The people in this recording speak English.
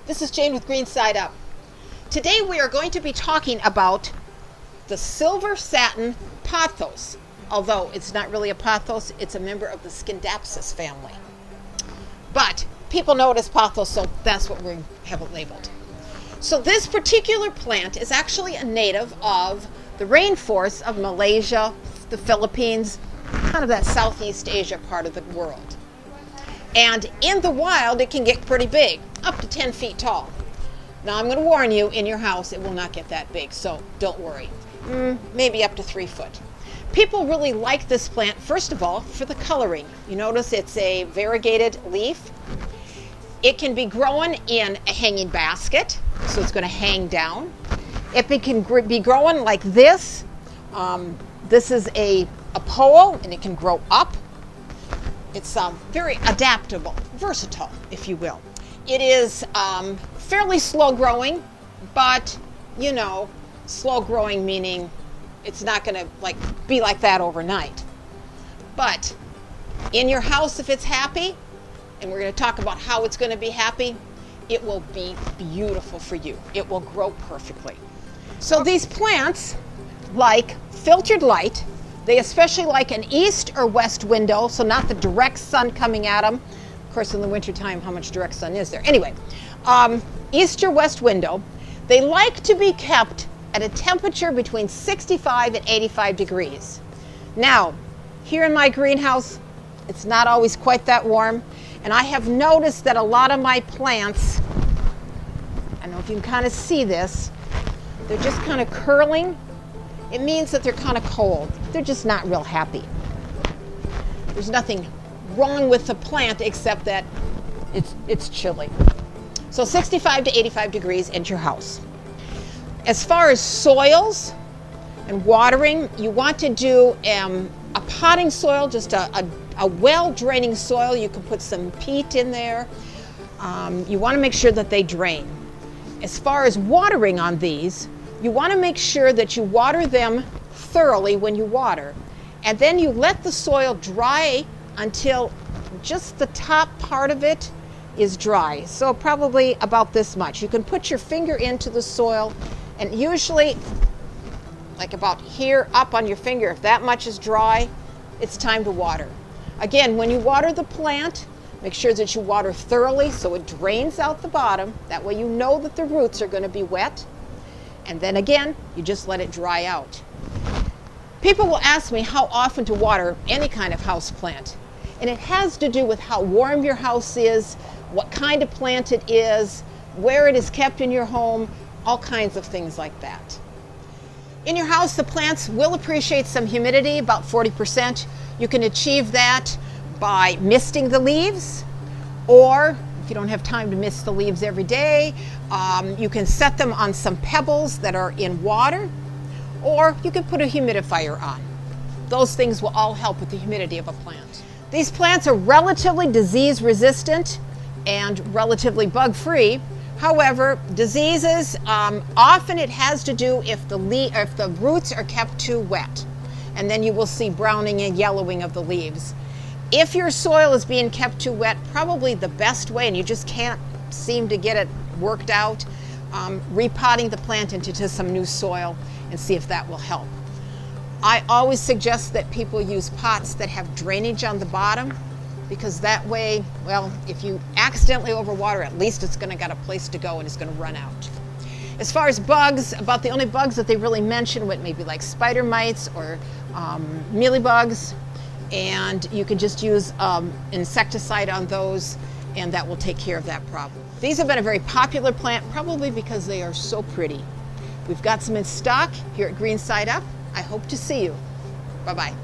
This is Jane with Green Side Up. Today we are going to be talking about the Silver Satin Pothos. Although it's not really a pothos, it's a member of the Scindapsus family. But people know it as pothos, so that's what we have it labeled. So this particular plant is actually a native of the rainforests of Malaysia, the Philippines, kind of that Southeast Asia part of the world. And in the wild, it can get pretty big, up to 10 feet tall. Now, I'm going to warn you, in your house, it will not get that big, so don't worry. Maybe up to 3 foot. People really like this plant, first of all, for the coloring. You notice it's a variegated leaf. It can be grown in a hanging basket, so it's going to hang down. It can be growing like this. This is a pole, and it can grow up. It's very adaptable, versatile, if you will. It is fairly slow growing, but you know, slow growing meaning it's not going to be like that overnight. But in your house, if it's happy, and we're going to talk about how it's going to be happy, it will be beautiful for you. It will grow perfectly. So these plants like filtered light. They especially like an east or west window, so not the direct sun coming at them. Of course, in the wintertime, how much direct sun is there? Anyway, east or west window. They like to be kept at a temperature between 65 and 85 degrees. Now, here in my greenhouse, it's not always quite that warm, and I have noticed that a lot of my plants, I don't know if you can kind of see this, they're just kind of curling. It means that they're kind of cold. They're just not real happy. There's nothing wrong with the plant except that it's chilly. So 65 to 85 degrees in your house. As far as soils and watering, you want to do a potting soil, just a well-draining soil. You can put some peat in there. You want to make sure that they drain. As far as watering on these, you want to make sure that you water them thoroughly when you water. And then you let the soil dry until just the top part of it is dry. So probably about this much. You can put your finger into the soil, and usually like about here up on your finger, if that much is dry, it's time to water. Again, when you water the plant, make sure that you water thoroughly so it drains out the bottom. That way you know that the roots are going to be wet. And then again, you just let it dry out. People will ask me how often to water any kind of house plant. And it has to do with how warm your house is, what kind of plant it is, where it is kept in your home, all kinds of things like that. In your house, the plants will appreciate some humidity, about 40%. You can achieve that by misting the leaves, or if you don't have time to mist the leaves every day, you can set them on some pebbles that are in water, or you can put a humidifier on. Those things will all help with the humidity of a plant. These plants are relatively disease resistant and relatively bug free. However, diseases, often it has to do if the roots are kept too wet, and then you will see browning and yellowing of the leaves. If your soil is being kept too wet, probably the best way, and you just can't seem to get it worked out, repotting the plant into some new soil and see if that will help. I always suggest that people use pots that have drainage on the bottom, because that way, well, if you accidentally overwater, at least it's going to got a place to go and it's going to run out. As far as bugs, about the only bugs that they really mention would maybe like spider mites or mealybugs. And you can just use insecticide on those, and that will take care of that problem. These have been a very popular plant, probably because they are so pretty. We've got some in stock here at Green Side Up. I hope to see you. Bye-bye.